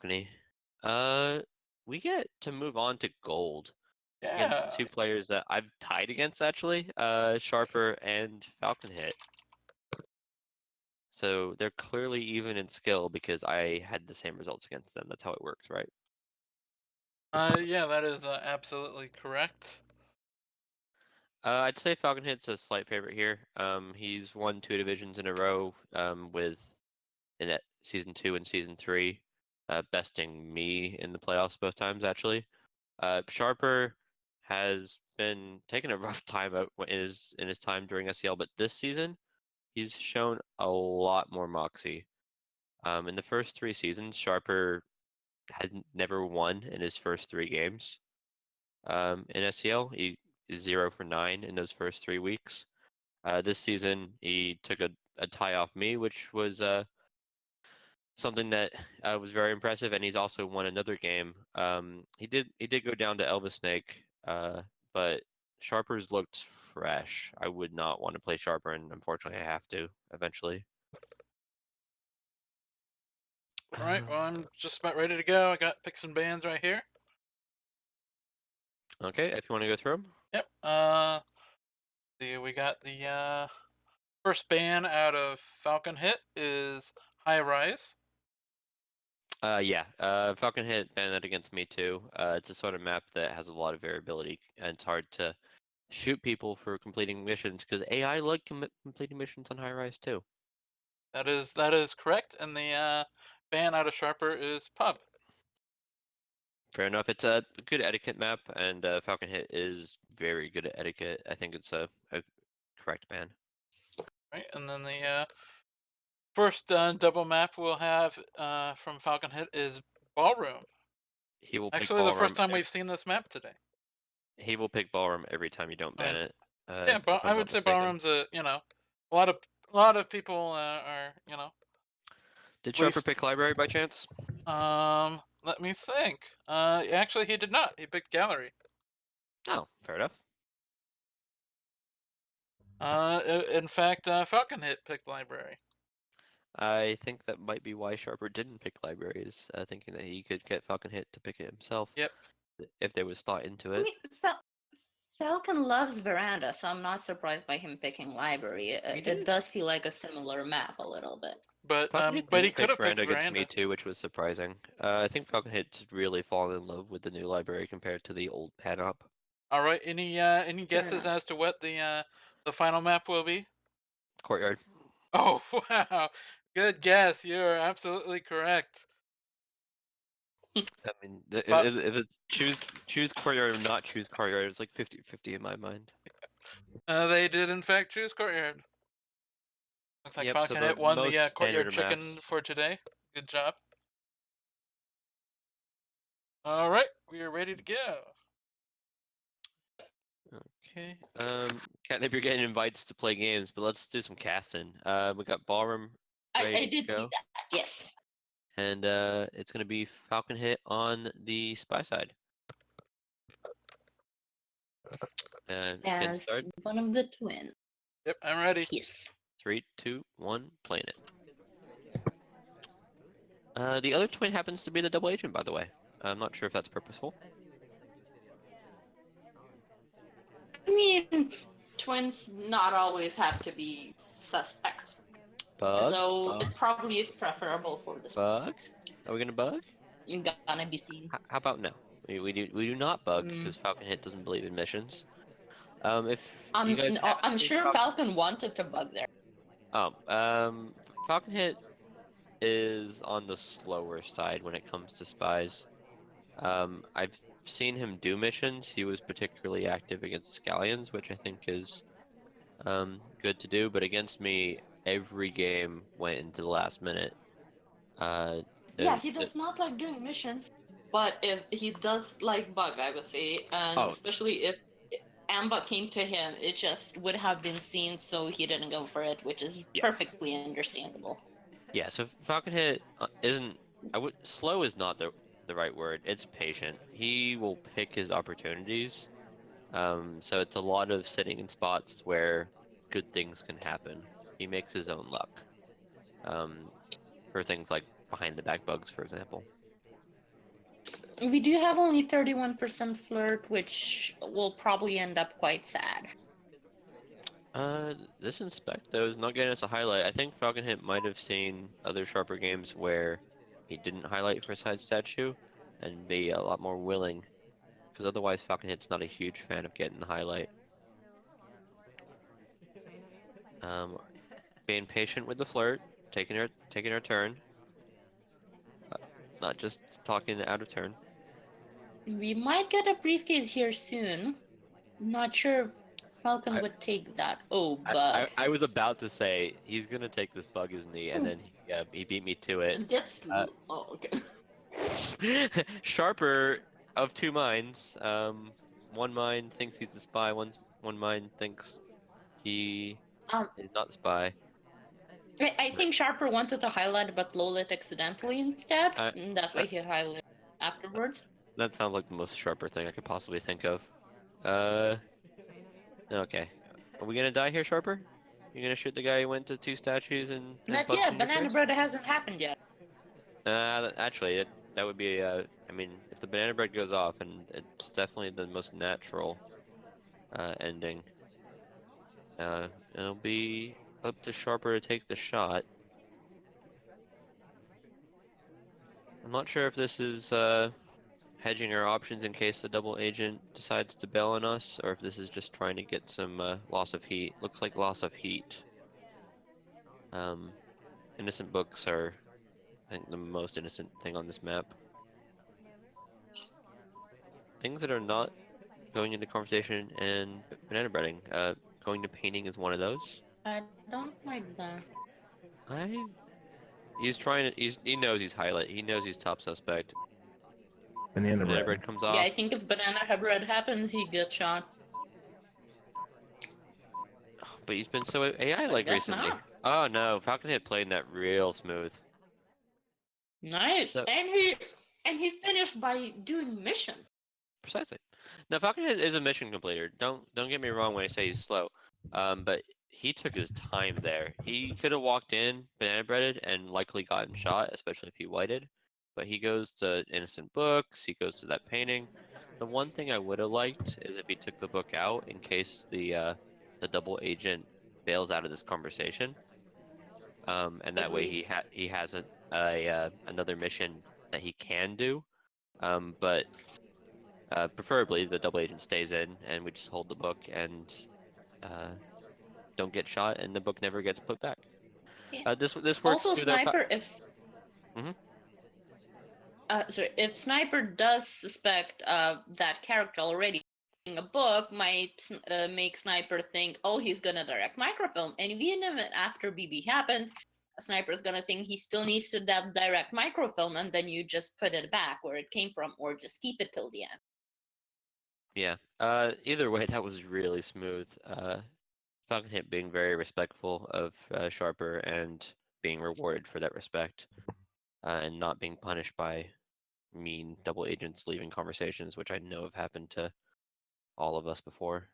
balcony. We get to move on to gold against Yeah. two players that I've tied against actually, Sharper and FalconHit. So they're clearly even in skill because I had the same results against them. That's how it works, right? Yeah, that is absolutely correct. I'd say FalconHit's a slight favorite here. He's won two divisions in a row, with season 2 and season 3, besting me in the playoffs both times actually. Sharper has been taking a rough time out in his time during SEL, but this season he's shown a lot more moxie. In the first 3 seasons, Sharper has never won in his first 3 games. In SEL, he is 0 for 9 in those first 3 weeks. This season, he took a tie off me, which was something that was very impressive, and he's also won another game. He did go down to Elvis Snake, but Sharper's looked fresh. I would not want to play Sharper, and unfortunately, I have to eventually. All right, well, I'm just about ready to go. I got picks and bans right here. Okay, if you want to go through them. Yep. We got the first ban out of FalconHit is High Rise. Yeah, FalconHit banned that against me too. It's a sort of map that has a lot of variability, and it's hard to shoot people for completing missions because AI like completing missions on high rise too. That is correct, and the ban out of Sharper is Pub. Fair enough. It's a good etiquette map, and FalconHit is very good at etiquette. I think it's a correct ban. Right, and then the first double map we'll have from FalconHit is Ballroom. He will pick Actually, the first ballroom. time we've seen this map today. He will pick ballroom every time you don't ban Right. it. Yeah, If I I'm would not say mistaken. Ballroom's a lot of people are Did at Sharper least. pick library by chance? Let me think. Actually, he did not. He picked Gallery. No, fair enough. In fact, FalconHit picked Library. I think that might be why Sharper didn't pick libraries, thinking that he could get FalconHit to pick it himself Yep. if there was thought into I it. mean, Falcon loves Veranda, so I'm not surprised by him picking Library. He It did. does feel like a similar map a little bit. FalconHit But he didn't could pick have picked Veranda against me Veranda. too, which was surprising. I think FalconHit's really fallen in love with the new library compared to the old pan-up. All right. Any Fair guesses enough. as to what the final map will be? Courtyard. Oh wow, good guess. You're absolutely correct. I mean, But if it's choose courtyard or not choose courtyard, it's like 50-50 in my mind. they did in fact choose Courtyard. Looks like Yep. So FalconHit the won most the standard Courtyard of Chicken maps. for today. Good job. All right, we are ready to go. Okay. Catnip, you're getting invites to play games, but let's do some casting. We got ballroom ready I to did see go, that, yes. and it's gonna be FalconHit on the spy side. Getting As started. one of the twins. Yep, I'm ready. Yes. 3, 2, 1, playing it. The other twin happens to be the double agent, by the way. I'm not sure if that's purposeful. I mean, twins not always have to be suspects, Bug? though it probably is preferable for this. Bug? Are we gonna bug? You're gonna be seen. How about no? We do not bug Mm. because FalconHit doesn't believe in missions. If you I'm guys no, haven't I'm seen sure Falcon wanted to bug there. FalconHit is on the slower side when it comes to spies. I've seen him do missions. He was particularly active against Scallions, which I think is good to do. But against me, every game went into the last minute. Uh, Yeah, the, he the, does not like doing missions, but if he does like bug, I would say, and oh, especially if Amba came to him, it just would have been seen, so he didn't go for it, which is yeah, perfectly understandable. yeah. So FalconHit isn't. Slow is not the right word. It's patient. He will pick his opportunities. So it's a lot of sitting in spots where good things can happen. He makes his own luck. Um, for things like behind the back bugs, for example. We do have only 31% flirt, which will probably end up quite sad. This inspect though is not getting us a highlight. I think FalconHit might have seen other Sharper games where he didn't highlight for side statue and be a lot more willing, because otherwise FalconHit's not a huge fan of getting the highlight. Um, Being patient with the flirt, taking her turn, uh, not just talking out of turn. We might get a briefcase here soon. Not sure if Falcon I, would take that. Oh, I bug. was about to say he's gonna take this bug, isn't he? And then he beat me to it. It gets. Uh, Oh, okay. Sharper of two minds. One mind thinks he's a spy. One mind thinks he Um, is not the spy. I think Sharper wanted to highlight, but Lolit accidentally instead. I, And that's why that, he highlighted afterwards. that sounds like the most Sharper thing I could possibly think of. Uh, okay. Are we gonna die here, Sharper? You gonna shoot the guy who went to two statues and Not punched yet. in your Banana face? Bread hasn't happened yet. Actually, that would be. I mean, if the banana bread goes off, and it's definitely the most natural ending. It'll be up to Sharper to take the shot. I'm not sure if this is hedging our options in case the double agent decides to bail on us, or if this is just trying to get some loss of heat. Looks like loss of heat. Um, Innocent books are, I think, the most innocent thing on this map. Things that are not going into conversation and banana breading. Going to painting is one of those. I don't like that. I He's trying to. He knows he's highlight. He knows he's top suspect. Banana Banana bread. bread comes Yeah, I off. think if Banana Bread happens, he gets shot. But he's been so I AI-like guess recently. not. Oh no, Falcon had played that real smooth. Nice. So And he finished by doing mission. precisely. Now FalconHit is a mission completer. Don't get me wrong when I say he's slow. But he took his time there. He could have walked in, banana breaded, and likely gotten shot, especially if he whited. But he goes to innocent books. He goes to that painting. The one thing I would have liked is if he took the book out in case the double agent bails out of this conversation. And that way Agreed. he has another mission that he can do. But preferably the double agent stays in and we just hold the book and uh, don't get shot and the book never gets put back. Yeah. This works Also, too though. Sniper, if Hmm. sorry, if Sniper does suspect that character already, a book might make Sniper think, oh, he's gonna direct microfilm, and even after BB happens, Sniper's gonna think he still needs to direct microfilm, and then you just put it back where it came from, or just keep it till the end. Yeah. Either way, that was really smooth. FalconHit being very respectful of Sharper and being rewarded for that respect, and not being punished by mean double agents leaving conversations, which I know have happened to all of us before.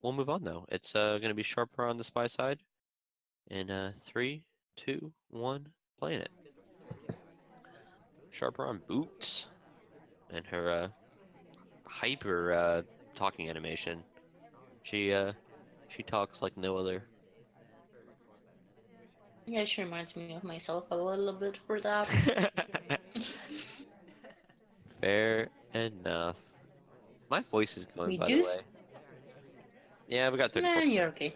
We'll move on though. It's going to be Sharper on the spy side in 3, 2, 1, playing it. Sharper on boots and her hyper talking animation. She talks like no other. Yeah, she reminds me of myself a little bit for that. Fair enough. My voice is going, We by the do. way. Yeah, we got 34. Man, you're okay.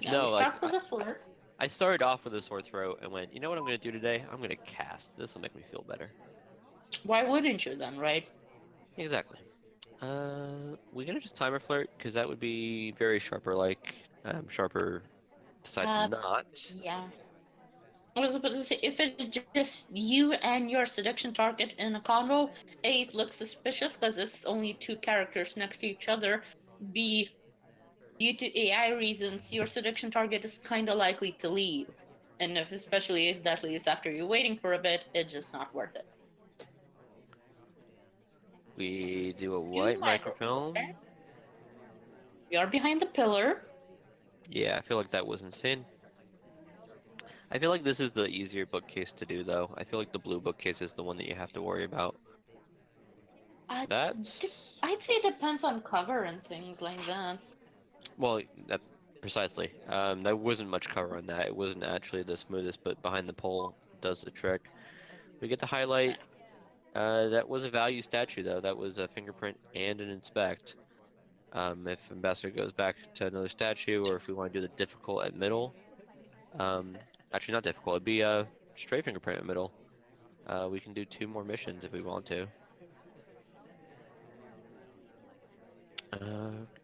Yeah, we No, like start with a flirt. I started off with a sore throat and went, you know what I'm gonna do today? I'm gonna cast. This will make me feel better. Why wouldn't you then, right? Exactly. We're gonna just timer flirt because that would be very Sharper like. Sharper decides Uh, not. yeah. I was about to say, if it's just you and your seduction target in a convo, A, it looks suspicious because it's only two characters next to each other. B, due to AI reasons, your seduction target is kind of likely to leave. And especially if that leaves after you're waiting for a bit, it's just not worth it. We do a Do white microfilm. microfilm. We are behind the pillar. Yeah, I feel like that was insane. I feel like this is the easier bookcase to do, though. I feel like the blue bookcase is the one that you have to worry about. That's I'd say it depends on cover and things like that. well, that precisely. There wasn't much cover on that. It wasn't actually the smoothest, but behind the pole does the trick. We get to highlight. That was a value statue though. That was a fingerprint and an inspect. If Ambassador goes back to another statue, or if we want to do the difficult at middle, um, actually not difficult. It'd be a straight fingerprint at middle. We can do 2 more missions if we want to.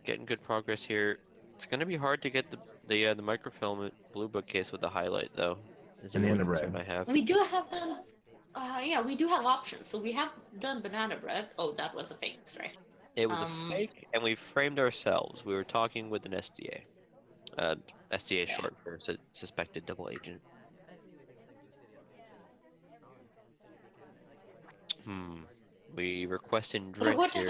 Getting good progress here. It's gonna be hard to get the microfilm blue bookcase with the highlight though. Is the only Banana concern bread. I have. We do have them. Yeah, we do have options. So we have done banana bread. Oh, that was a fake. Sorry. It was a Um, fake, and we framed ourselves. We were talking with an SDA. SDA yeah. short for suspected double agent. Hmm. We requesting But drink here.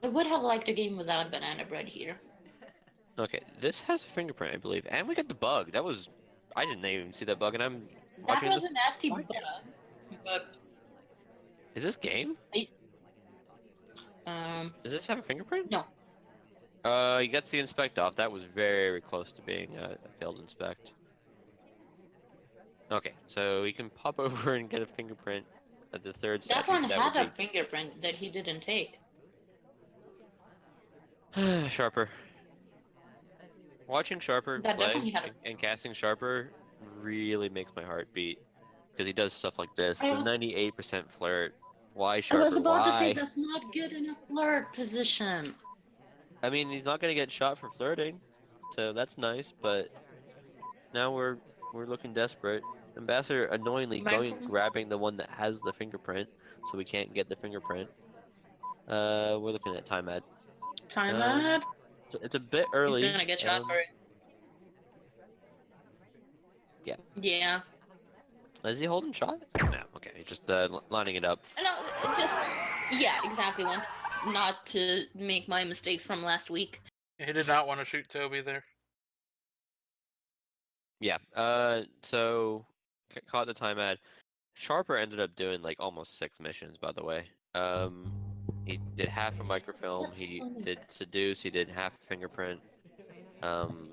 I would have liked a game without banana bread here. Okay, this has a fingerprint, I believe, and we got the bug. That was, I didn't even see that bug, and I'm That watching was the a nasty podcast. bug, but Is this game? I, um, Does this have a fingerprint? no. He gets the inspect off. That was very close to being a failed inspect. Okay, so we can pop over and get a fingerprint at the third That statue. one That would had a be fingerprint that he didn't take. Sharper. Watching Sharper That play definitely had a. and casting Sharper really makes my heart beat because he does stuff like this. I The was 98% flirt. Why I was Sharper? about to say Why? that's not good in a flirt position. I mean, he's not gonna get shot for flirting, so that's nice. But now we're looking desperate. Ambassador annoyingly going Microphone grabbing the one that has the fingerprint, so we can't get the fingerprint. We're looking at time ad. time Um, up. it's a bit He's early. gonna get shot for it. Yeah. Yeah. Is he holding shot? No. Okay, he's just lining it up. No, it just. Yeah, exactly. Want not to make my mistakes from last week. He did not want to shoot Toby there. Yeah. So caught the time ad. Sharper ended up doing like almost 6 missions, by the way. He did half a microfilm. That's He so did seduce. He did half a fingerprint. Um,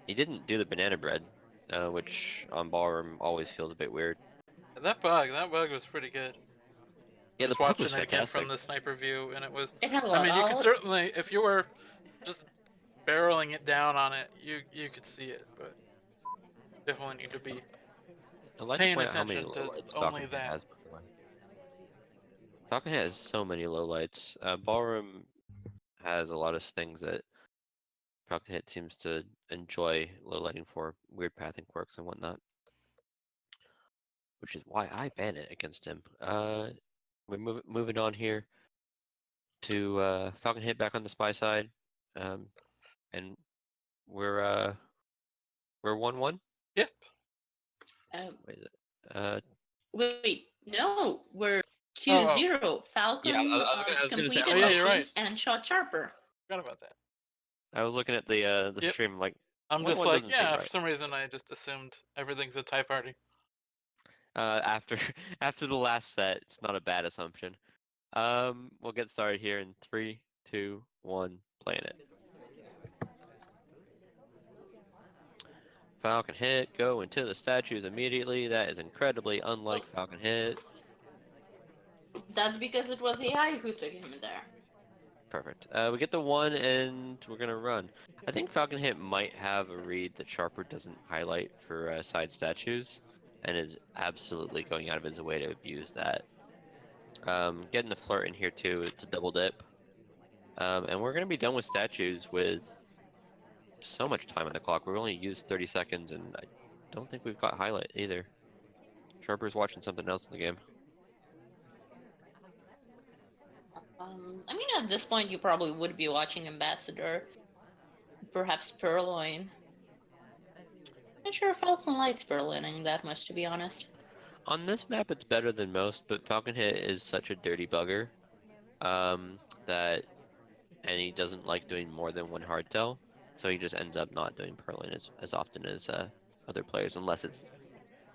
he didn't do the banana bread, which on ballroom always feels a bit weird. That bug was pretty good. Yeah, the Just bug was watching it again fantastic. from the sniper view, and it was. It had a I lot mean, you could of. certainly, if you were just barreling it down on it, you could see it, but definitely need to be I'd like to paying point out how many attention to lowlights only FalconHit that. has, by the way. FalconHit has so many lowlights. Ballroom has a lot of things that FalconHit seems to enjoy lowlighting for, weird pathing quirks and whatnot, which is why I ban it against him. We're moving on here to FalconHit back on the spy side, and we're 1-1. Yep. Wait, uh, Wait, no, we're Oh, Q0. yeah, Falcon I was gonna say. completed Oh, yeah, you're missions right. and shot Sharper. Forgot about that. I was looking at the Yep. stream, like I'm 1-1 just like, doesn't seem yeah. right. For some reason, I just assumed everything's a tie party. After after the last set, it's not a bad assumption. We'll get started here in 3, 2, 1, playing it. FalconHit, go into the statues immediately. That is incredibly unlike FalconHit. That's because it was AI who took him there. Perfect. We get the 1 and we're gonna run. I think FalconHit might have a read that Sharper doesn't highlight for side statues, and is absolutely going out of his way to abuse that. Getting the flirt in here too. It's a double dip. And we're gonna be done with statues with so much time on the clock. We've only used 30 seconds, and I don't think we've got highlight either. Sharper's watching something else in the game. I mean, at this point, you probably would be watching Ambassador, perhaps Purloin. Not sure Falcon likes Purloining that much, to be honest. On this map, it's better than most, but FalconHit is such a dirty bugger that, and he doesn't like doing more than one hardtail, so he just ends up not doing Perlin as often as other players, unless it's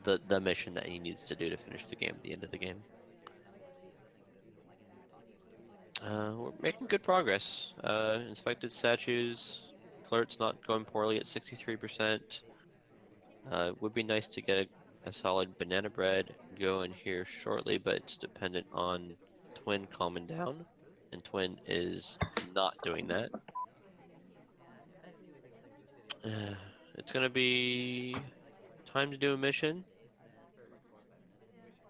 the mission that he needs to do to finish the game at the end of the game. We're making good progress. Inspected statues. Flirt's not going poorly at 63%. Would be nice to get a solid banana bread going here shortly, but it's dependent on Twin calming down, and Twin is not doing that. It's gonna be time to do a mission.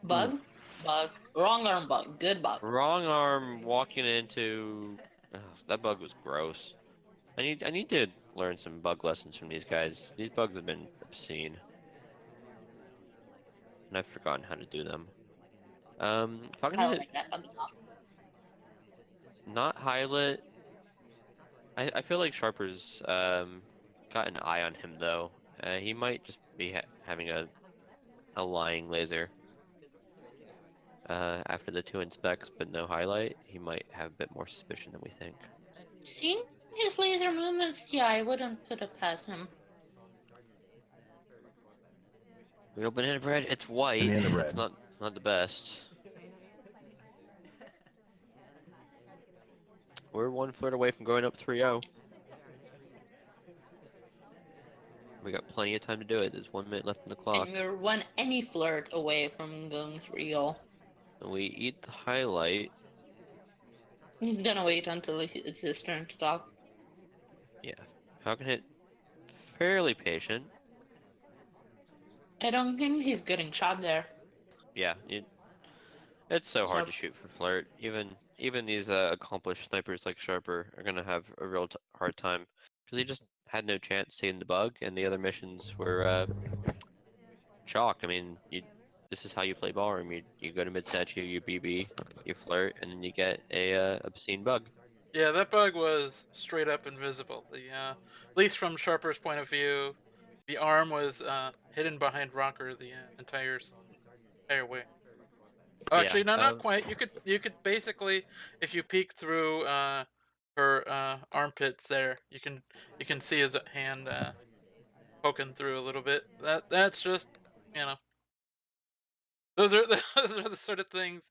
Bug? Bug. Wrong arm bug. Good bug. Wrong arm walking into. That bug was gross. I need to learn some bug lessons from these guys. These bugs have been obscene, and I've forgotten how to do them. Falcon I hit like that bug enough. not highlight. I feel like Sharper's got an eye on him though. He might just be having a lying laser. After the 2 inspects but no highlight, he might have a bit more suspicion than we think. Seeing his laser movements, yeah, I wouldn't put it past him. Real banana bread, it's white. Banana bread. It's not the best. We're 1 flirt away from going up 3-0. We got plenty of time to do it. There's 1 minute left in the clock. And we're one any flirt away from going 3-0. And we eat the highlight. He's gonna wait until it's his turn to talk. Yeah, FalconHit fairly patient. I don't think he's getting shot there. Yeah, it's so hard Yep. to shoot for flirt. Even these accomplished snipers like Sharper are gonna have a real hard time because he just had no chance seeing the bug, and the other missions were chalk. I mean, this is how you play ballroom. You go to mid statue, you BB, you flirt, and then you get a obscene bug. Yeah, that bug was straight up invisible. At least from Sharper's point of view, the arm was hidden behind Rocker the entire way. Oh, Yeah, actually, no, not quite. You could basically, if you peek through her armpits there, you can see his hand poking through a little bit. That's just, you know, those are those are the sort of things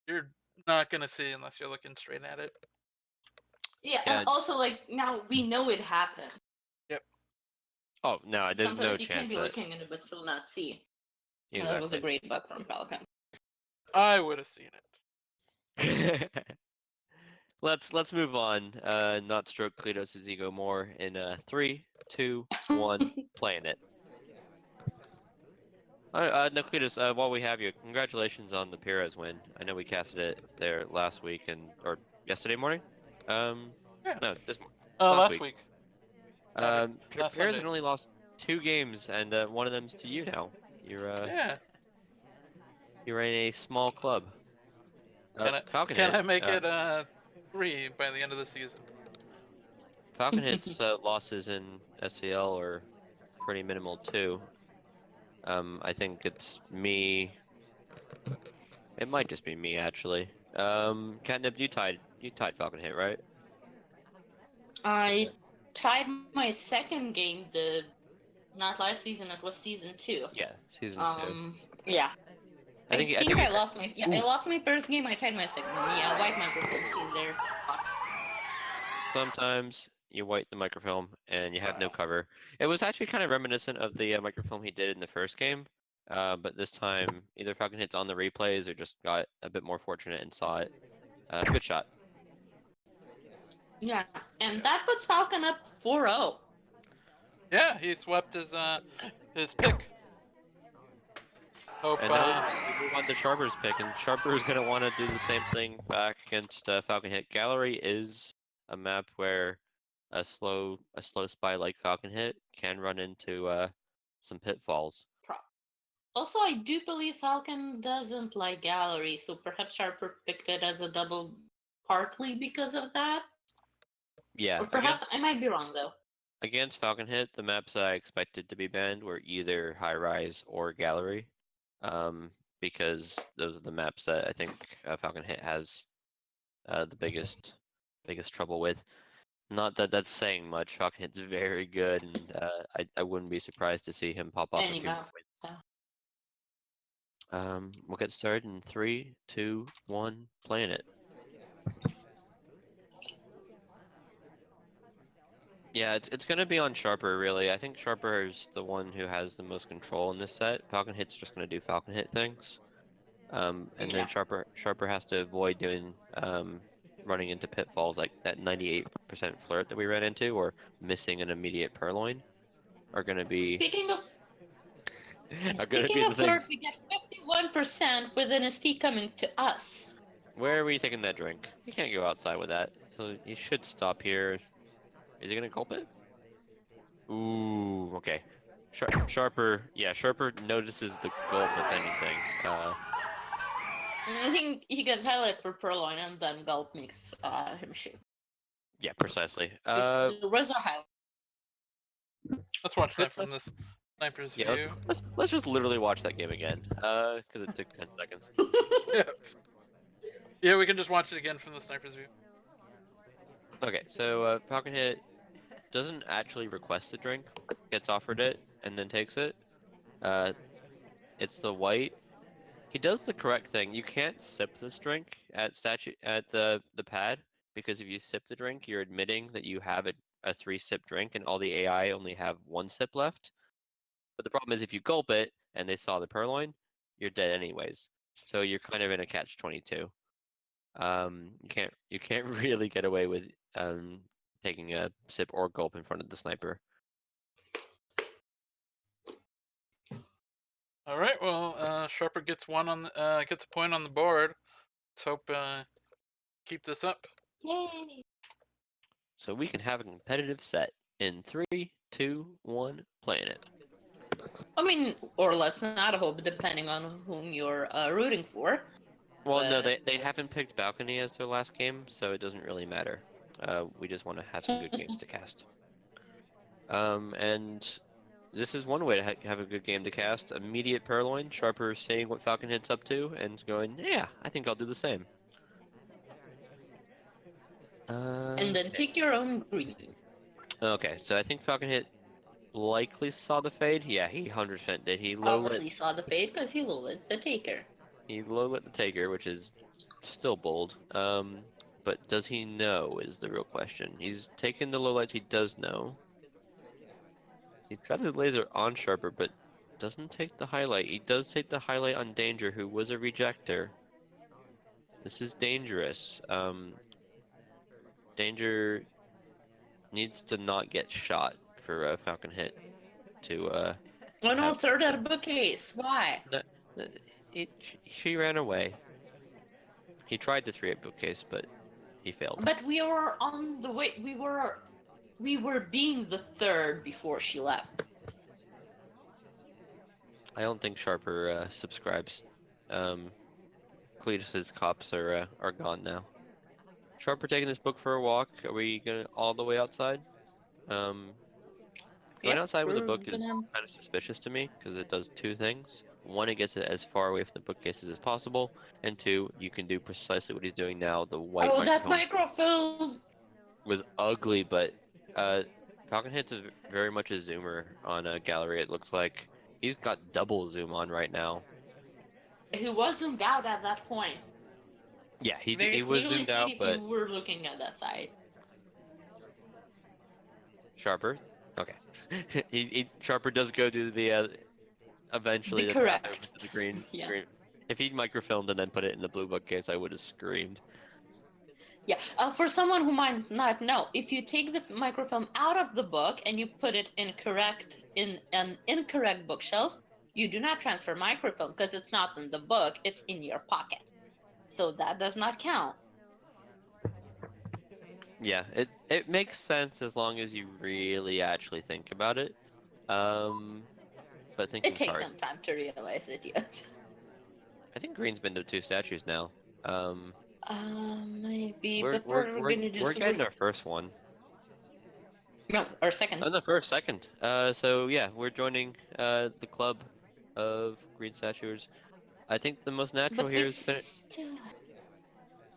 you're not gonna see unless you're looking straight at it. Yeah, Yeah. and also, like, now we know it happened. Yep. Oh no, there's Sometimes no you can chance be that looking at it but still not see. exactly. That was a great bug from Falcon. I would have seen it. Let's move on. Not stroke Cletus' ego more in 3, 2, 1, playing it. No, Cletus, while we have you, congratulations on the Perez win. I know we casted it there last week or yesterday morning. Yeah. No, last Last week. week. Last Perez Sunday. had only lost 2 games, and one of them's to you now. Yeah. You're in a small club. Falcon Can Hit. I make it 3 by the end of the season? Falcon Hit's losses in SCL are pretty minimal too. I think it's me. It might just be me actually. Catnip, you tied Falcon Hit, right? I tied my second game, not last season, it was season 2. Yeah, season 2. Yeah. I think I I lost my I lost my first game, I tied my second game. Yeah, white microphone scene there. Sometimes you white the microfilm and you have no cover. It was actually kind of reminiscent of the microfilm he did in the first game, but this time either Falcon Hit's on the replays or just got a bit more fortunate and saw it. Good shot. Yeah, and that puts Falcon up 4-0. Yeah, he swept his pick. Hope. And now we move on to Sharper's pick, and Sharper is going to want to do the same thing back against Falcon Hit. Gallery is a map where a slow spy like Falcon Hit can run into some pitfalls. Also, I do believe Falcon doesn't like Gallery, so perhaps Sharper picked it as a double partly because of that. Yeah. Or perhaps I might be wrong though. Against Falcon Hit, the maps I expected to be banned were either High Rise or Gallery, because those are the maps that I think Falcon Hit has the biggest trouble with. Not that that's saying much. Falcon Hit's very good, and I wouldn't be surprised to see him pop off a few Anyhow. wins. We'll get started in 3, 2, 1, playing it. Yeah, it's gonna be on Sharper really. I think Sharper is the one who has the most control in this set. FalconHit's just gonna do FalconHit things. And then Yeah. Sharper has to avoid doing running into pitfalls like that 98% flirt that we ran into, or missing an immediate purloin are gonna be Speaking of the thing. flirt, we get 51% with an ST coming to us. Where are we taking that drink? You can't go outside with that. You should stop here. Is he gonna gulp it? Ooh, okay. Sharper, yeah, Sharper notices the gulp if anything. I think he gets highlight for Purloin and then Gulp makes him shoot. Yeah, precisely. There was a highlight. Let's watch that Let's from this sniper's yeah, view. let's just literally watch that game again. Because it took 10 seconds. Yeah. Yeah, we can just watch it again from the sniper's view. Okay, so FalconHit doesn't actually request the drink, gets offered it, and then takes it. Uh, it's the white. He does the correct thing. You can't sip this drink at the pad, because if you sip the drink, you're admitting that you have a 3-sip drink and all the AI only have 1 sip left. But the problem is if you gulp it and they saw the purloin, you're dead anyways. So you're kind of in a catch-22. You can't really get away with taking a sip or gulp in front of the sniper. All right. Well, Sharper gets gets a point on the board. Let's hope keep this up. Yay! So we can have a competitive set in 3, 2, 1, playing it. I mean, or let's not hope, depending on whom you're rooting for. Well, no, But they haven't picked Balcony as their last game, so it doesn't really matter. We just want to have some good games to cast. And this is one way to have a good game to cast. Immediate Purloin, Sharper seeing what FalconHit's up to, and going, yeah, I think I'll do the same. and then Okay. pick your own green. Okay, so I think FalconHit likely saw the fade. Yeah, he 100% did. Obviously saw the fade because he lowlets the taker. He low lit the Taker, which is still bold. But does he know is the real question. He's taken the low lights he does know. He's got his laser on Sharper, but doesn't take the highlight. He does take the highlight on Danger, who was a rejector. This is dangerous. Danger needs to not get shot for FalconHit to Oh no, have. third out of bookcase. Why? No, she ran away. He tried the 3-8 bookcase, but he failed. But we were on the way. We were being the third before she left. I don't think Sharper subscribes. Cletus's cops are gone now. Sharper taking this book for a walk. Are we gonna all the way outside? Um, Going Yep, outside with a we're book is gonna. kind of suspicious to me because it does 2 things. One, it gets it as far away from the bookcases as possible, and 2, you can do precisely what he's doing now. The white Oh, that microphone microfilm. was ugly, but uh, Falcon Hit's very much a zoomer on a gallery. It looks like he's got double zoom on right now. He was zoomed out at that point. Yeah, Very he was clearly zoomed seen out, if but you were looking at that side. Sharper. Okay. Sharper does go to the eventually The the path over correct. to the green Yeah. green. If he'd microfilmed and then put it in the blue bookcase, I would have screamed. Yeah. For someone who might not know, if you take the microfilm out of the book and you put it in an incorrect bookshelf, you do not transfer microfilm because it's not in the book; it's in your pocket. So that does not count. Yeah, it makes sense as long as you really actually think about it. But It thinking's takes hard. some time to realize it. Yes. I think green's been to 2 statues now. Maybe, but we're gonna do We're some. getting our first one. No, or second. Oh, no, second. So yeah, we're joining the club of green statues. I think the most natural But we here is still.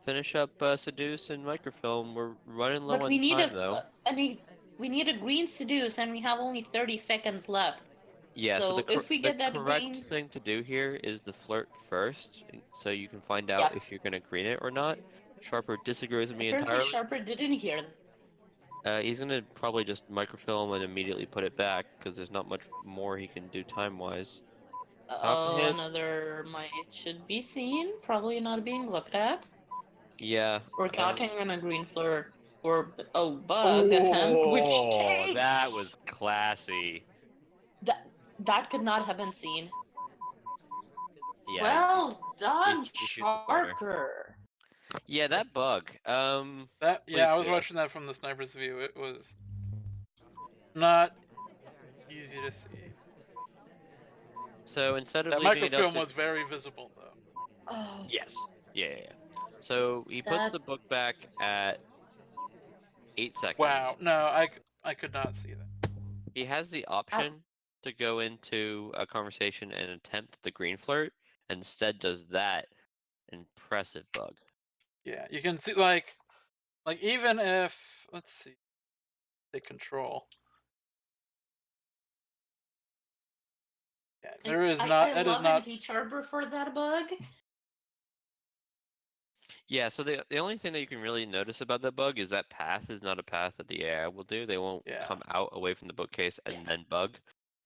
finish up seduce and microfilm. We're running low But on we need time though. we need a green seduce, and we have only 30 seconds left. Yeah, so So if we the get that correct green, thing to do here is the flirt first, so you can find out yeah. if you're gonna green it or not. Sharper disagrees with me Apparently, entirely. Sharper didn't hear. He's gonna probably just microfilm and immediately put it back because there's not much more he can do time-wise. Falcon Oh, hit, another might should be seen. Probably not being looked at. yeah. We're counting on a green flirt or bug attempt, which Oh, that was takes classy. that could not have been seen. Yeah, Well you, done, you shoot the corner. Sharper. Yeah, that bug. That Please I was do watching us. that from the sniper's view. It was not easy to see. So instead of That leaving it up microfilm to was very visible, though. Oh, yes, yeah. So he puts that the book back at 8 seconds. Wow. No, I could not see that. He has the uh, option to go into a conversation and attempt the green flirt. Instead, does that impressive bug. Yeah, you can see like even if let's see, take control. Yeah, there is not. I That is love and not. hate Sharper for that bug. Yeah, so the only thing that you can really notice about that bug is that path is not a path that the AI will do. They won't Yeah, come out away from the bookcase Yeah. and then bug,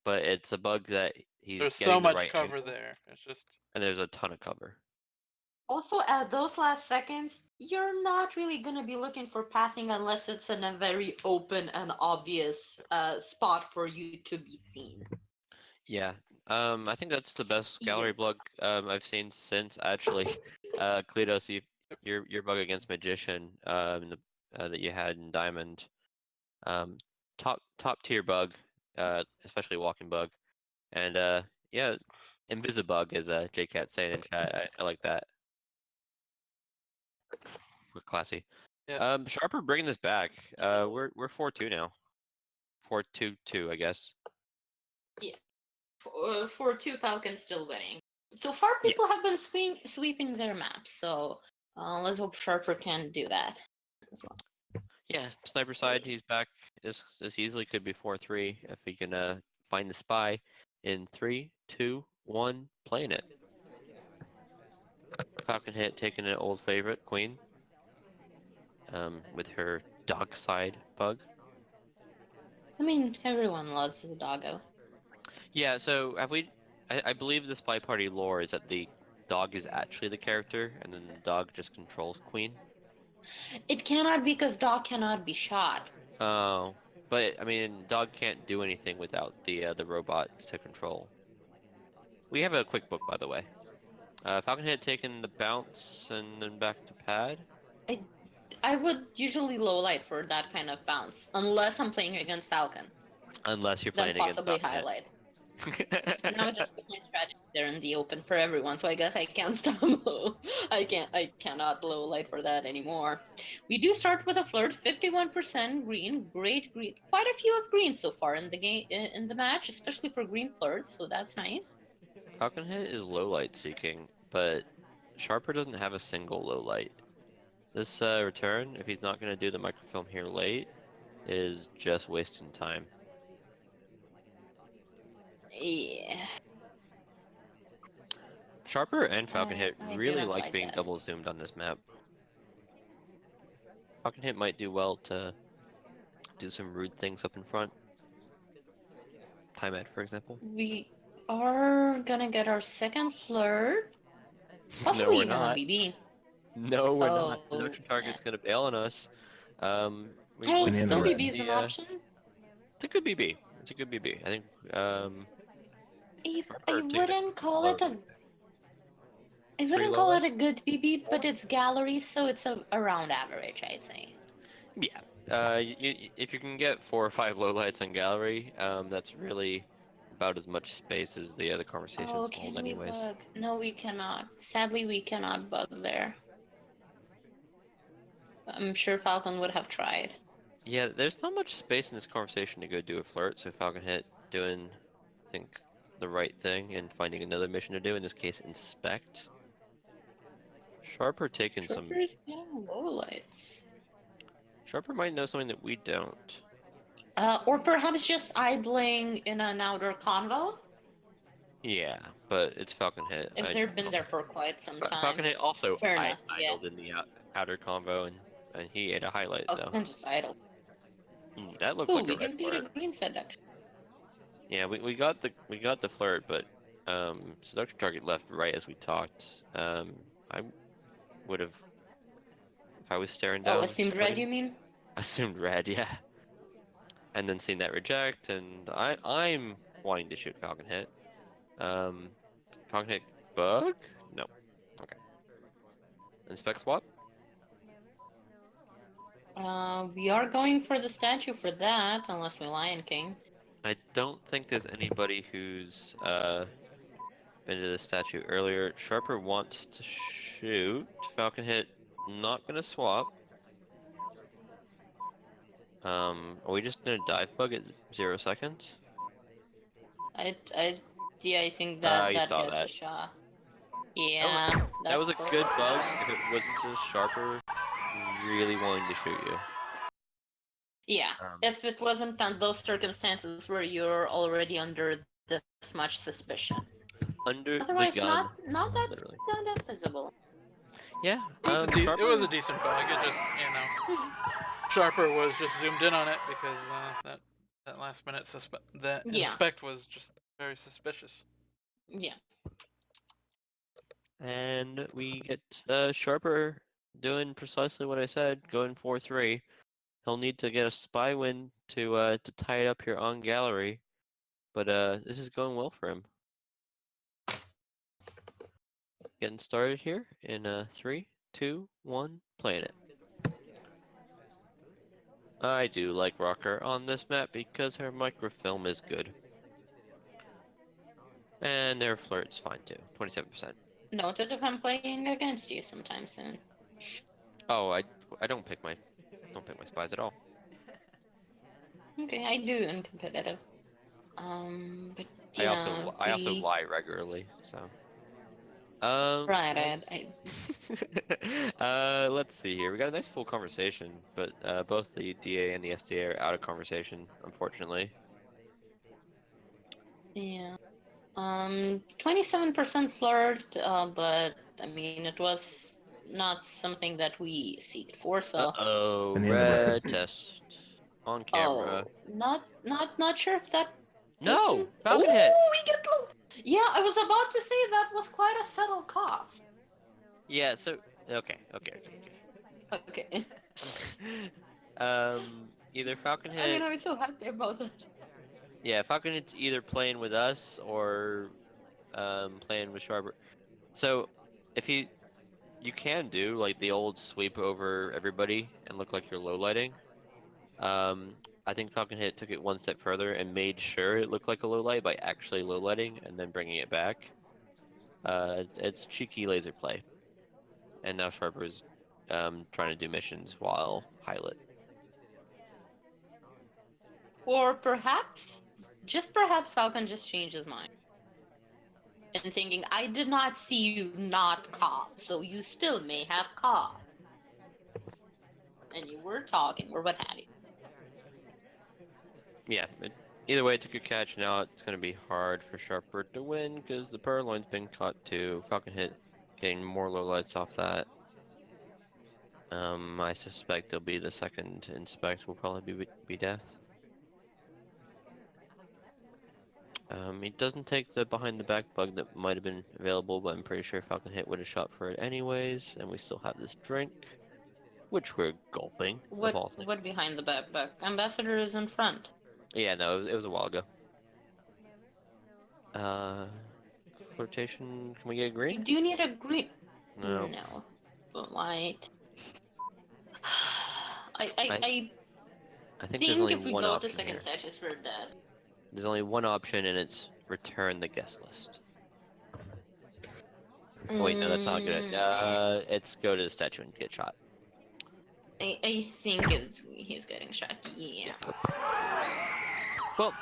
but it's a bug that he's there's so getting the much right cover angle, there. It's just and there's a ton of cover. Also, at those last seconds, you're not really gonna be looking for pathing unless it's in a very open and obvious spot for you to be seen. Yeah, I think that's the best Yeah. gallery bug I've seen since actually, Kledos, your bug against Magician that you had in Diamond, um, top tier bug, especially walking bug, and yeah, Invisibug as JCat saying in chat. I like that. We're classy. yeah. Sharper bringing this back. We're 4-2 now. 4-2-2, I guess. Yeah. For two Falcons still winning. So far, Yeah. people have been sweeping their maps, so let's hope Sharper can do that as well. Yeah, sniper side, he's back as easily could be 4-3 if he can find the spy in 3, 2, 1, playing it. FalconHit taking an old favorite, Queen, with her dog side bug. I mean, everyone loves the doggo. Yeah, so have we? I believe the SpyParty lore is that the dog is actually the character, and then the dog just controls Queen. It cannot because dog cannot be shot. Oh, but I mean, dog can't do anything without the robot to control. We have a quick book, by the way. Falcon had taken the bounce and then back to pad. I, I would usually low light for that kind of bounce, unless I'm playing against Falcon. Unless you're Then playing against possibly Falcon highlight. Hit. And now I just put my strategy there in the open for everyone, so I guess I can't stop low. I cannot low light for that anymore. We do start with a flirt, 51% green, great green, quite a few of green so far in the game in the match, especially for green flirts, so that's nice. Falcon Hit is low light seeking, but Sharper doesn't have a single low light. This return, if he's not going to do the microfilm here late, is just wasting time. Yeah, Sharper and Falcon Hit I really didn't like like being that. double zoomed on this map. Falcon Hit might do well to do some rude things up in front. Time Ed, for example. We are gonna get our second flirt, No, possibly we're even a not. BB. No, we're not. Oh, Production snap. target's gonna bail on us. We Oh, can Banana still still red. get BB is an the. option. It's a good BB. It's a good BB. I think I Sharper taking a wouldn't call low, it a I three wouldn't low call it light. a good BB, but it's gallery, so it's around average, I'd say. Yeah. If you can get 4 or 5 low lights on gallery, that's really about as much space as the other conversations Oh, hold, can we anyways. bug? No, we cannot. Sadly, we cannot bug there. I'm sure Falcon would have tried. Yeah, there's not much space in this conversation to go do a flirt, so Falcon Hit doing, I think, the right thing and finding another mission to do. In this case, inspect. Sharper taking some. Trooper's getting low lights. Sharper might know something that we don't. Or perhaps just idling in an outer convo, Yeah, but it's Falcon Hit. if they've been there for quite some time. Falcon Hit also Fair enough, yeah. idled in the outer convo, and he ate a highlight though. Falcon just idle. That looked Ooh, like a we red can beat a flirt. green seduction. Yeah, we got the flirt, but seduction target left right as we talked. I would have, if I was staring Oh, down assumed red, you mean? assumed red, yeah. And then seen that reject, and I'm wanting to shoot FalconHit. FalconHit bug? No. Okay. Inspect swap? We are going for the statue for that, unless we Lion King. I don't think there's anybody who's been to the statue earlier. Sharper wants to shoot. FalconHit not gonna swap. Are we just gonna dive bug at 0 seconds? Yeah, I think Ah, that you that saw gets that. a shot. That was, Yeah, that was that's a totally good a bug shot. if it wasn't just Sharper really wanting to shoot you. Yeah, Um, if it wasn't on those circumstances where you're already under this much suspicion. under the Otherwise, gun, literally. not that visible. Yeah, It was a Sharper. decent bug. It just Sharper was just zoomed in on it because that last minute that Yeah, inspect was just very suspicious. yeah. And we get Sharper doing precisely what I said, going 4-3. He'll need to get a spy win to tie it up here on gallery, but this is going well for him. Getting started here in 3, 2, 1, playing it. I do like Rocker on this map because her microfilm is good. And their flirt's fine too, 27%. Noted if I'm playing against you sometime soon. Oh, I don't pick my spies at all. Okay, I do in competitive. But I also yeah, I also lie regularly, so. right. Let's see here. We got a nice full conversation, but both the DA and the SDA are out of conversation, unfortunately. Yeah. 27% flirt, but I mean, it was not something that we seeked for, so. Uh-oh, Banana bread. red test on camera. Oh, not sure if that No, doesn't. Falcon hit. Oh, we get low. Yeah, I was about to say that was quite a subtle cough. Yeah, so okay. Okay. Either Falcon I mean, hit. I'm so happy about that. Yeah, Falcon hit's either playing with us or playing with Sharper. So if you can do like the old sweep over everybody and look like you're low lighting. I think Falcon Hit took it one step further and made sure it looked like a low light by actually low lighting and then bringing it back. It's cheeky laser play, and now Sharper's trying to do missions while highlight. Or perhaps, just perhaps, Falcon just changed his mind and thinking, I did not see you not cough, so you still may have cough. And you were talking, or what have you. Yeah, either way, it took a catch. Now it's going to be hard for Sharper to win because the Purloin's been caught too. Falcon Hit getting more low lights off that. I suspect it'll be the second inspect will probably be death. He doesn't take the behind the back bug that might have been available, but I'm pretty sure Falcon Hit would have shot for it anyways, and we still have this drink, which we're gulping, of all things. What behind the back? Ambassador is in front. Yeah, no, it was a while ago. Uh, Flirtation, can we get We green? do need a green. No. No, but white. I I, I I think there's think only if we one go to option second here. status, we're dead. There's only one option, and it's return the guest list. Oh wait, no, that's not good. It's go to the statue and get shot. I think he's getting shot. Yeah. Well,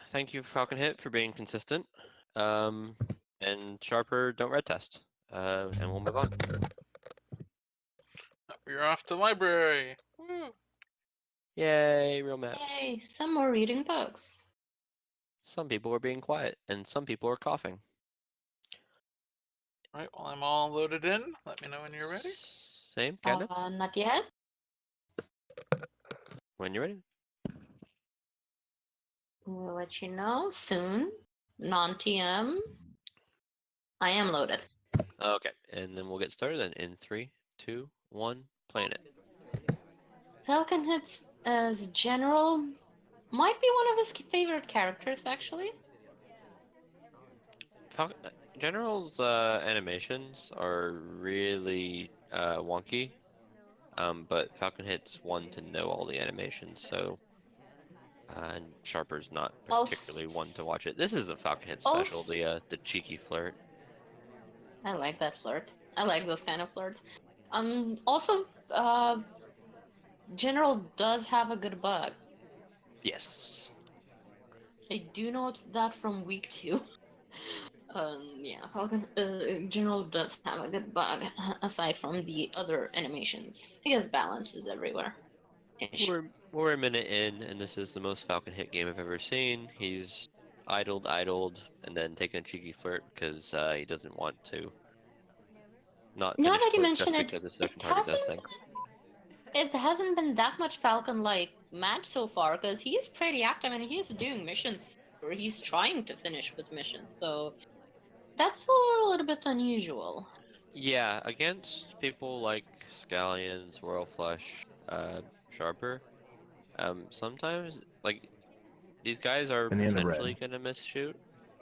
thank you, Falcon Hit, for being consistent. And Sharper, don't red test. And we'll move on. You're off to library. Woo. Yay, real map. Yay! Some more reading books. Some people are being quiet, and some people are coughing. Right, well, I'm all loaded in. Let me know when you're ready. Same, kind of. Not yet. When you're ready. We'll let you know soon. Non-TM. I am loaded. Okay, and then we'll get started then in 3, 2, 1, playing it. FalconHit as General might be one of his favorite characters, actually. General's animations are really wonky, but FalconHit's one to know all the animations, so and Sharper's not particularly one to watch it. This is a FalconHit special, the cheeky flirt. I like that flirt. I like those kind of flirts. Also, General does have a good bug. Yes. I do know that from week 2. Yeah, Falcon General does have a good bug, aside from the other animations. I guess balance is everywhere. We're a minute in, and this is the most FalconHit game I've ever seen. He's idled, and then taken a cheeky flirt because he doesn't want to not Now finish that you flirt mention just it, because the seduction target does things. it hasn't been that much Falcon-like match so far, because he is pretty active and he is doing missions, or he's trying to finish with missions, so that's a little bit unusual. Yeah, against people like Scallions, Royal Flush, Sharper, sometimes like these guys are Banana potentially red. gonna miss shoot.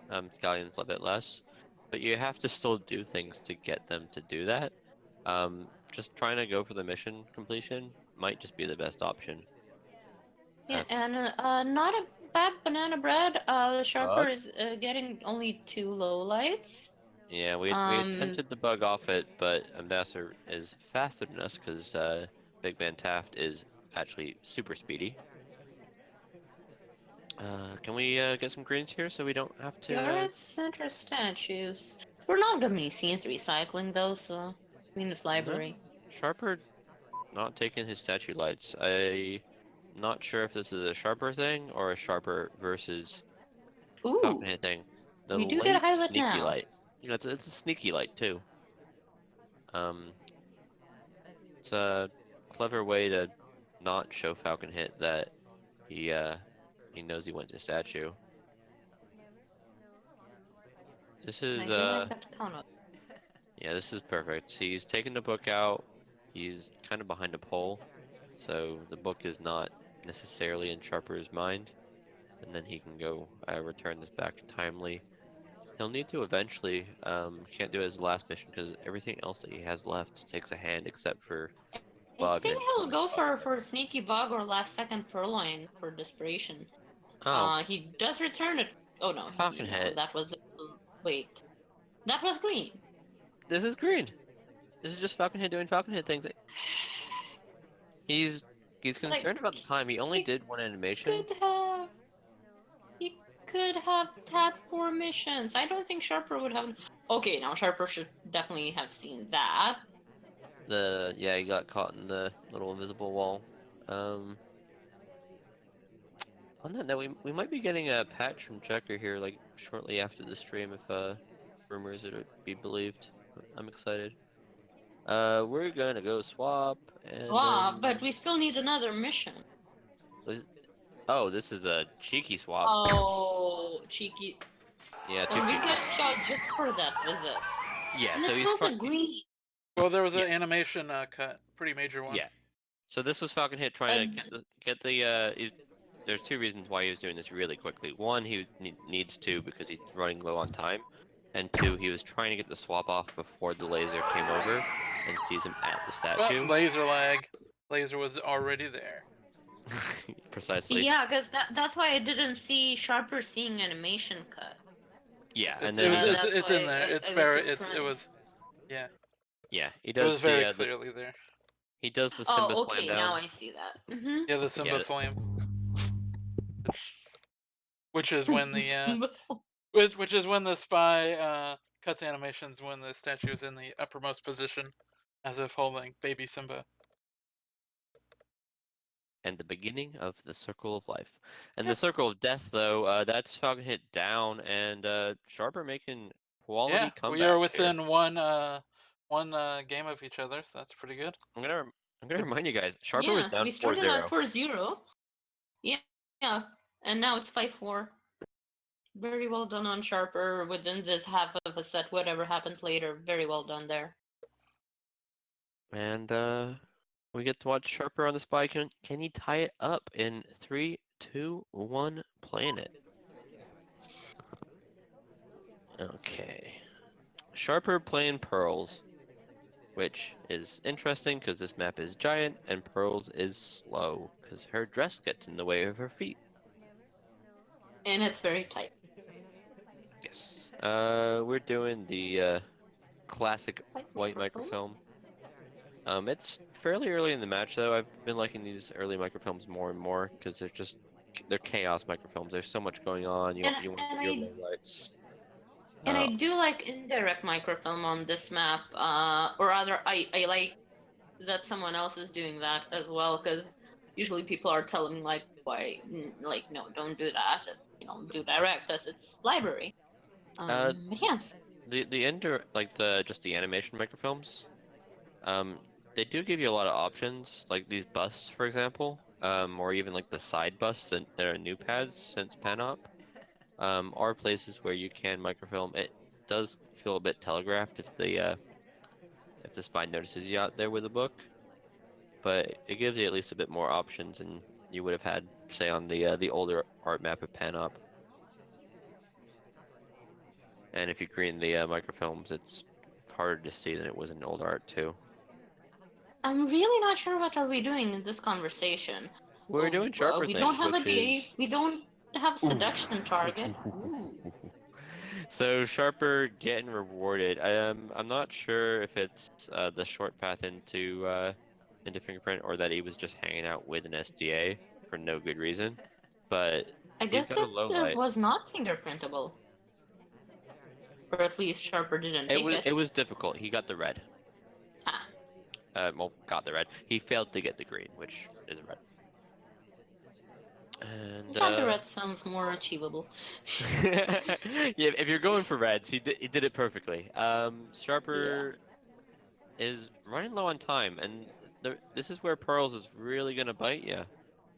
Scallions a little bit less, but you have to still do things to get them to do that. Just trying to go for the mission completion might just be the best option. Yeah, and not a bad banana bread. Sharper Bug? is getting only 2 lowlights. Yeah, we attempted to bug off it, but Ambassador is faster than us because Big Man Taft is actually super speedy. Can we get some greens here so we don't have to? Garrett Center statues. We're not gonna be seeing recycling though, so Venus No, Library. Sharper not taking his statue lights. I'm not sure if this is a Sharper thing or a Sharper versus Ooh, FalconHit thing. The we do get a late highlight sneaky now. light. You know, it's a sneaky light too. Um, it's a clever way to not show FalconHit that he knows he went to statue. This I is do like that counter. yeah, this is perfect. He's taken the book out. He's kind of behind a pole, so the book is not necessarily in Sharper's mind, and then he can go return this back timely. He'll need to eventually. Can't do it as the last mission because everything else that he has left takes a hand except for I bug and think then he'll sonic go bug. for sneaky bug or last second purloin for desperation. Oh, He does return it. Oh no, FalconHit. that was wait, that was green. This is green. This is just FalconHit doing FalconHit things. He's he's Like concerned about the time. He only he did one animation. could have he could have had 4 missions. I don't think Sharper would have. Okay, now Sharper should definitely have seen that. Yeah, he got caught in the little invisible wall. Um, on that note, we might be getting a patch from Checker here, like shortly after the stream, if rumors are to be believed. I'm excited. We're gonna go swap, and Swap, but then we still need another mission. was oh, this is a cheeky swap. Oh, cheeky. Yeah, too Or we cheeky. get shot just for that visit. Yeah, And so it he's was a green. Well, there was yeah, an animation cut, pretty major one. yeah. So this was FalconHit trying to get the there's 2 reasons why he was doing this really quickly. One, he needs to because he's running low on time, and 2, he was trying to get the swap off before the laser came over and sees him at the But statue. laser lag. Laser was already there. Precisely. Yeah, because that's why I didn't see Sharper seeing animation cut. Yeah, It's, and it was, then it's in there. It's I was very. It surprised. was. Yeah. yeah, he It was does very the clearly there. he does the Simba Oh, slam okay, now down. I see that. Mm-hmm. Yeah, the Simba Yeah, slam, which is when the Symbol. which is when the spy cuts animations when the statue is in the uppermost position, as if holding baby Simba. and the beginning of the circle of life. And the circle of death, though, that's FalconHit down, and Sharper making quality Yeah, we are comebacks here. within one game of each other, so that's pretty good. I'm gonna remind you guys, Sharper was Yeah, down we started at 4-0. 4-0. Yeah, yeah. And now it's 5-4. Very well done on Sharper within this half of a set. Whatever happens later, very well done there. And we get to watch Sharper on the spy. Can he tie it up in 3, 2, 1, planet? Okay. Sharper playing Pearls, which is interesting because this map is giant and Pearls is slow because her dress gets in the way of her feet. And it's very tight. Yes. We're doing the classic white microfilm. It's fairly early in the match though. I've been liking these early microfilms more and more because they're chaos microfilms. There's so much going on. You want to get your low lights. And I do like indirect microfilm on this map, or rather, I like that someone else is doing that as well, because usually people are telling me like, why, like, no, don't do that. Do direct, because it's library. But yeah. The like the animation microfilms, they do give you a lot of options, like these busts, for example, or even like the side busts that are new pads since PanOp, are places where you can microfilm. It does feel a bit telegraphed if the spy notices you out there with a book, but it gives you at least a bit more options than you would have had, say, on the older art map of PanOp. And if you green the microfilms, it's harder to see than it was in old art too. I'm really not sure what are we doing in this conversation. We're doing sharper We don't things, have a which is DA. We don't have a seduction target. Ooh. so sharper getting rewarded. I'm not sure if it's the short path into fingerprint or that he was just hanging out with an SDA for no good reason, but I he's guess got a low it light. was not fingerprintable. Or at least Sharper didn't It take was it. it was difficult. He got the red. Ah. Well, got the red. He failed to get the green, which is red. And I thought the red sounds more achievable. yeah, if you're going for reds, he did it perfectly. Sharper is running low on time, and this is where Pearls is really gonna bite you.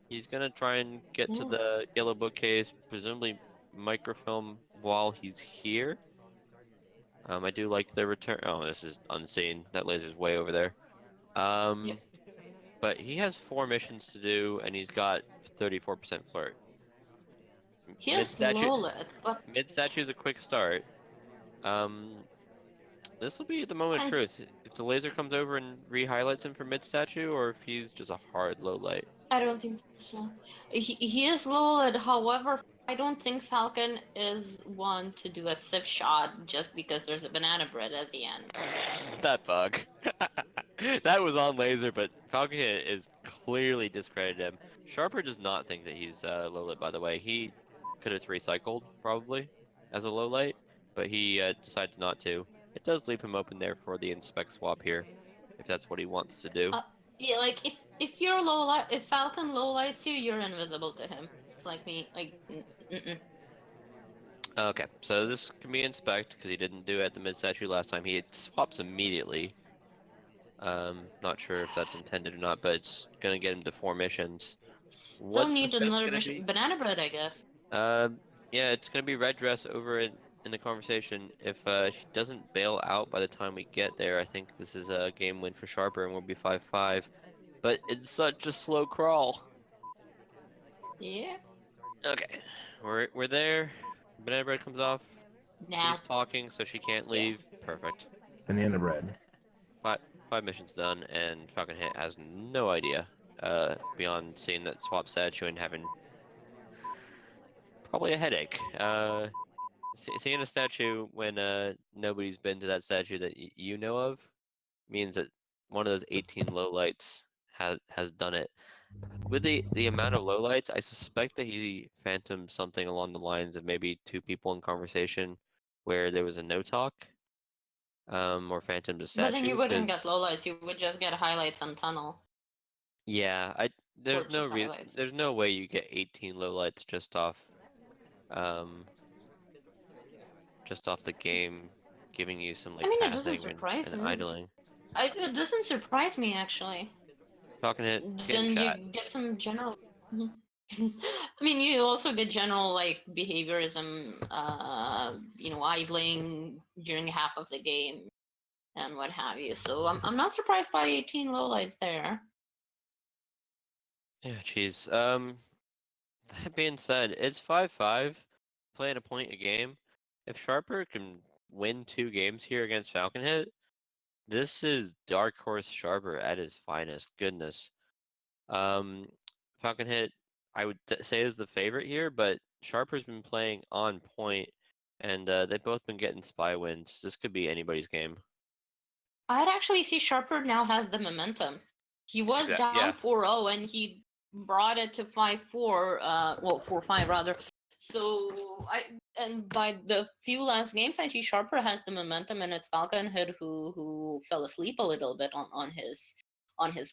He's gonna try and get to Ooh. the yellow bookcase, presumably microfilm while he's here. I do like the return. Oh, this is unseen. That laser's way over there. Yep. But he has 4 missions to do, and he's got 34% flirt. He Mid has statue, low lit, but mid statue is a quick start. Um, this will be the moment of I, truth. If the laser comes over and re-highlights him for mid statue, or if he's just a hard low light. I don't think so. He is low lit, however, I don't think Falcon is one to do a sieve shot just because there's a banana bread at the end. That bug. That was on laser, but FalconHit is clearly discredited him. Sharper does not think that he's low lit, by the way. He could have recycled, probably, as a low light, but he decides not to. It does leave him open there for the inspect swap here, if that's what he wants to do. Yeah, like if you're low light, if Falcon low lights you, you're invisible to him. It's like me, like. Okay, so this can be inspect, because he didn't do it at the mid statue last time. He swaps immediately. Not sure if that's intended or not, but it's gonna get him to 4 missions. Still What's the need fifth another gonna mission. be? Banana bread, I guess. Yeah, it's gonna be red dress over in the conversation. If she doesn't bail out by the time we get there, I think this is a game win for Sharper, and we'll be 5-5. But it's such a slow crawl. Yeah. Okay, we're there. Banana bread comes off. Now. She's talking, so she can't Yeah. leave. Perfect. Banana bread. Five missions done, and FalconHit has no idea. Beyond seeing that swap statue and having probably a headache. Seeing a statue when nobody's been to that statue that you know of means that one of those 18 lowlights has done it. With the amount of lowlights, I suspect that he phantomed something along the lines of maybe 2 people in conversation where there was a no talk, or phantomed a But then you statue. wouldn't Because get lowlights. You would just get highlights and tunnel, yeah, or just highlights. there's no way you get 18 lowlights um just off the game giving you some I like mean, it doesn't pathing surprise and me. idling. It doesn't surprise me actually. FalconHit getting Then you cat. get some general. Mhm. I mean, you also get general like behaviorism, idling during half of the game and what have you. So I'm not surprised by 18 lowlights there. Yeah, geez. That being said, it's 5-5, playing a point a game. If Sharper can win 2 games here against FalconHit, this is Dark Horse Sharper at his finest. Goodness. Um, FalconHit, I would say is the favorite here, but Sharper's been playing on point, and they've both been getting spy wins. This could be anybody's game. I'd actually see Sharper now has the momentum. He was Exactly. Yeah. down 4-0 and he brought it to 5-4, 4-5 rather. So and by the few last games, I see Sharper has the momentum, and it's FalconHit who fell asleep a little bit on his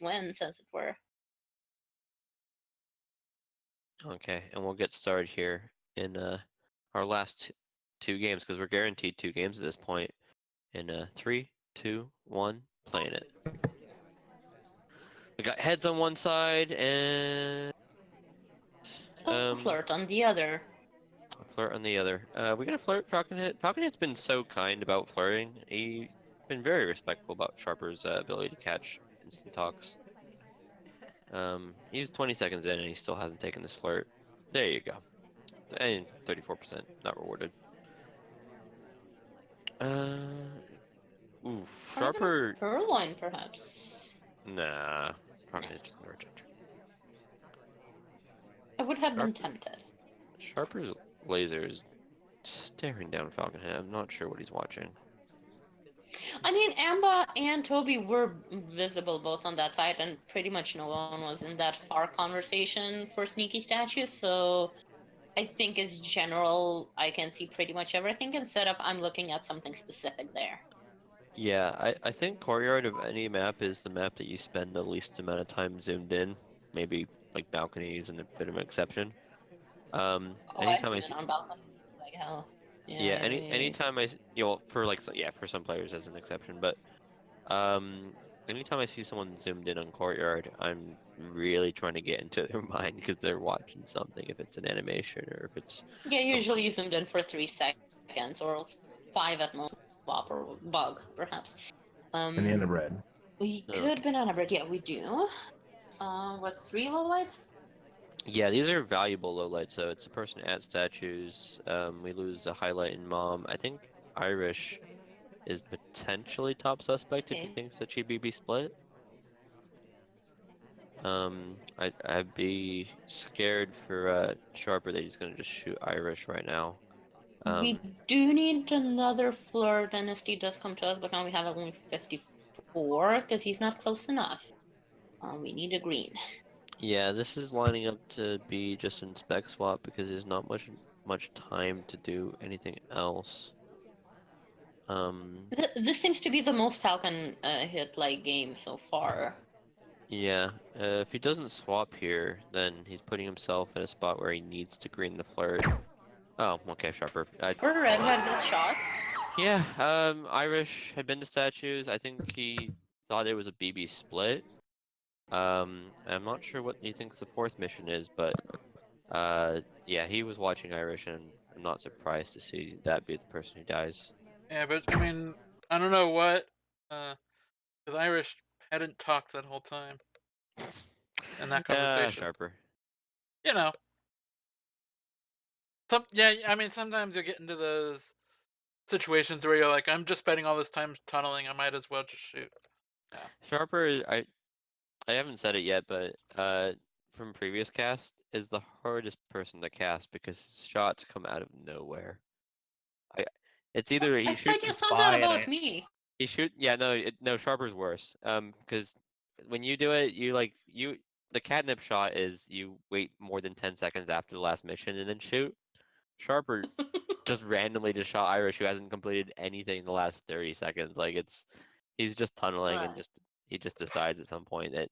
wins, as it were. Okay, and we'll get started here in our last 2 games because we're guaranteed 2 games at this point. In 3, 2, 1, playing it. We got heads on one side and Flirt on the other. flirt on the other. We got a flirt FalconHit. FalconHit's been so kind about flirting. He's been very respectful about Sharper's ability to catch instant talks. He's 20 seconds in and he still hasn't taken this flirt. There you go. And 34% not rewarded. Oof, Are you gonna Sharper. Purloin, perhaps? Nah, No. FalconHit's gonna reject. I would have been Sharper. tempted. Sharper's laser is staring down FalconHit. I'm not sure what he's watching. I mean, Amba and Toby were visible both on that side, and pretty much no one was in that far conversation for Sneaky Statue, so I think as general, I can see pretty much everything in setup. I'm looking at something specific there. Yeah, I think Courtyard of any map is the map that you spend the least amount of time zoomed in. Maybe like balconies and a bit of an exception. Oh, I Anytime zoom I in on balcony like hell. yeah, Yeah, anytime for like yeah, for some players as an exception, but um anytime I see someone zoomed in on Courtyard, I'm really trying to get into their mind because they're watching something, if it's an animation or if it's yeah. some Usually you zoomed in for 3 seconds or 5 at most. Flop or bug, perhaps. Banana bread. We could okay. banana bread. Yeah, we do. What, 3 lowlights? Yeah, these are valuable lowlights, so it's a person at statues. We lose a highlight in mom. I think Irish is potentially top suspect if he Okay. thinks that she BB split. I'd be scared for Sharper that he's gonna just shoot Irish right now. We do need another flirt, and SD does come to us, but now we have only 54 because he's not close enough. We need a green. Yeah, this is lining up to be just an spec swap because there's not much time to do anything else. This seems to be the most Falcon hit like game so far. Yeah, if he doesn't swap here, then he's putting himself in a spot where he needs to green the flirt. Oh, okay, Sharper. For Redhead gets shot. Yeah, Irish had been to statues. I think he thought it was a BB split. I'm not sure what he thinks the fourth mission is, but yeah, he was watching Irish, and I'm not surprised to see that be the person who dies. Yeah, but I mean, I don't know what, because Irish hadn't talked that whole time in that conversation. Sharper. You know, I mean, sometimes you get into those situations where you're like, I'm just spending all this time tunneling. I might as well just shoot. Yeah. Sharper, I haven't said it yet, but from previous cast, is the hardest person to cast because his shots come out of nowhere. I, it's either I he thought shoots you a thought that spy and about me. he shoot yeah no Sharper's worse because when you do it the catnip shot is you wait more than 10 seconds after the last mission and then shoot. Sharper just randomly just shot Irish who hasn't completed anything in the last 30 seconds. Like he's just tunneling and Right. he just decides at some point that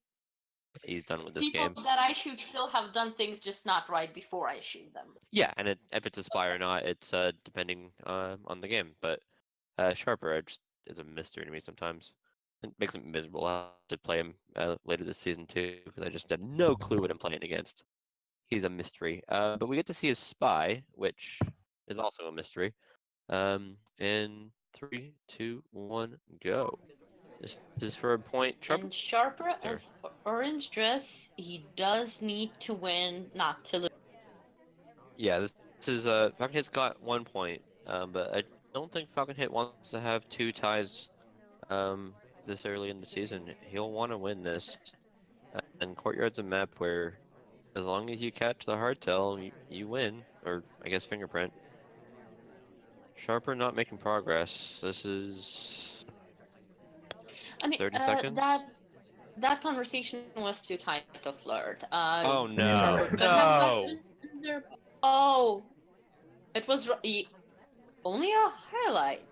he's done with this People game. that I shoot still have done things just not right before I shoot them. Yeah, and if it's a spy or not, it's depending on the game. But Sharper is a mystery to me sometimes. It makes it miserable to play him later this season too, because I just have no clue what I'm playing against. he's a mystery. But we get to see his spy, which is also a mystery. In 3, 2, 1, go. This is for a point. And Sharper Sure. as orange dress, he does need to win, not to lose. Yeah, this is FalconHit's got 1 point. But I don't think FalconHit wants to have 2 ties this early in the season. He'll want to win this. And Courtyard's a map where as long as you catch the hardtail, you win. Or I guess fingerprint. Sharper not making progress. This is I mean, 30 seconds. that conversation was too tight to flirt. Oh no. Sharper could have gotten in there. Oh, it was only a highlight.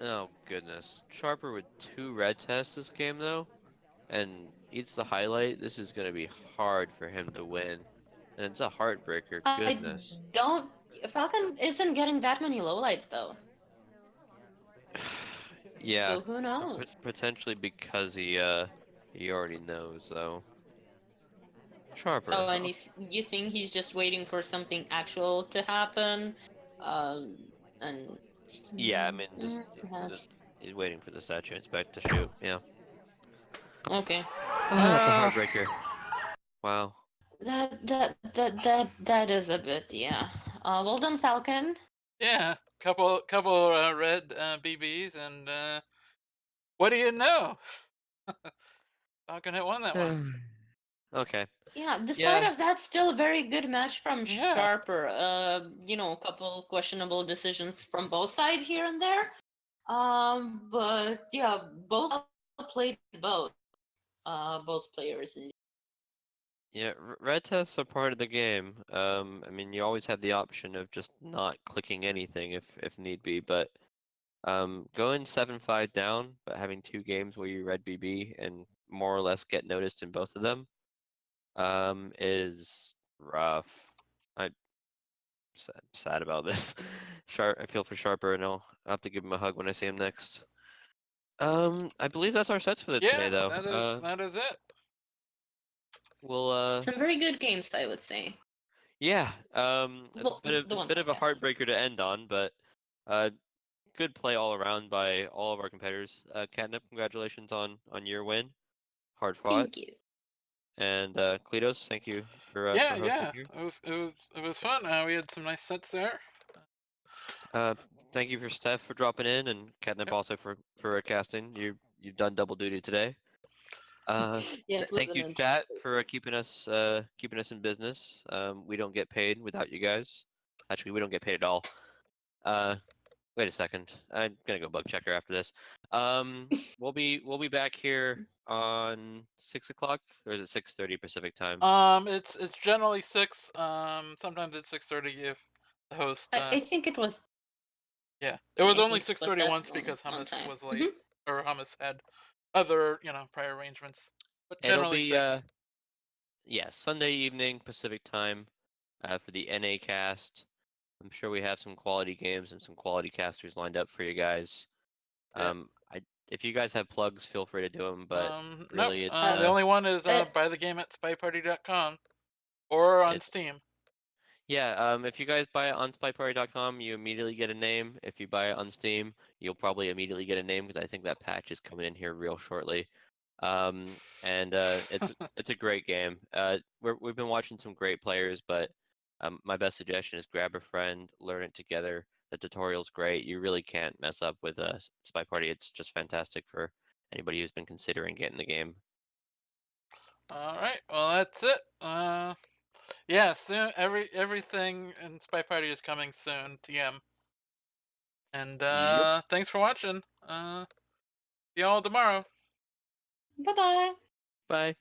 Oh goodness. Sharper with 2 red tests this game though, and eats the highlight. This is gonna be hard for him to win. And it's a heartbreaker, I goodness. don't. Falcon isn't getting that many lowlights though. Yeah, So who knows? potentially because he already knows though. Sharper. So, and you think he's just waiting for something actual to happen? And Yeah, I mean perhaps. just he's waiting for the statue inspect to shoot. Yeah. Okay. That's a heartbreaker. Wow. That is a bit, yeah. Well done, Falcon. Yeah, couple red BBs, and what do you know? FalconHit won that one. Okay. Yeah, despite of that, still a very good match from Yeah. Sharper. A couple questionable decisions from both sides here and there. But yeah, both played both players. Yeah, red tests are part of the game. I mean, you always have the option of just not clicking anything if need be, but going 7-5 down, but having 2 games where you red BB and more or less get noticed in both of them, is rough. I'm sad about this. I feel for Sharper, and I'll have to give him a hug when I see him next. I believe that's our sets for today, though. That is it. We'll Some very good games, I would say. Yeah, it's Well, a the ones bit I of a guess. heartbreaker to end on, but good play all around by all of our competitors. Catnip, congratulations on your win. Hard fought. Thank you. And Kletos, thank you for hosting here. It was fun. We had some nice sets there. Thank you for Steph for dropping in, and Catnip also for casting. You've done double duty today. Yeah, it was Thank you, an chat, for keeping us in business. We don't get paid without you guys. Actually, we don't get paid at all. Wait a second. I'm gonna go bug checker after this. We'll be back here on 6 o'clock, or is it 6:30 Pacific time? It's generally 6. Sometimes it's 6:30 if the host. I think it was. Yeah, it was I only think it 6:30 was once that because one Hummus time. was late, or Hummus had other prior arrangements. But It'll generally be 6. yeah, Sunday evening Pacific time for the NA cast. I'm sure we have some quality games and some quality casters lined up for you guys. Yeah. If you guys have plugs, feel free to do them. But nope. really, it's the only one is buy the game at SpyParty.com or on Steam. Yeah, if you guys buy it on SpyParty.com, you immediately get a name. If you buy it on Steam, you'll probably immediately get a name because I think that patch is coming in here real shortly. And it's a great game. We've been watching some great players, but my best suggestion is grab a friend, learn it together. The tutorial's great. You really can't mess up with SpyParty. It's just fantastic for anybody who's been considering getting the game. All right. Well, that's it. Yeah, soon everything in SpyParty is coming soon. TM. And Yep. thanks for watching. See y'all tomorrow. Bye-bye. Bye.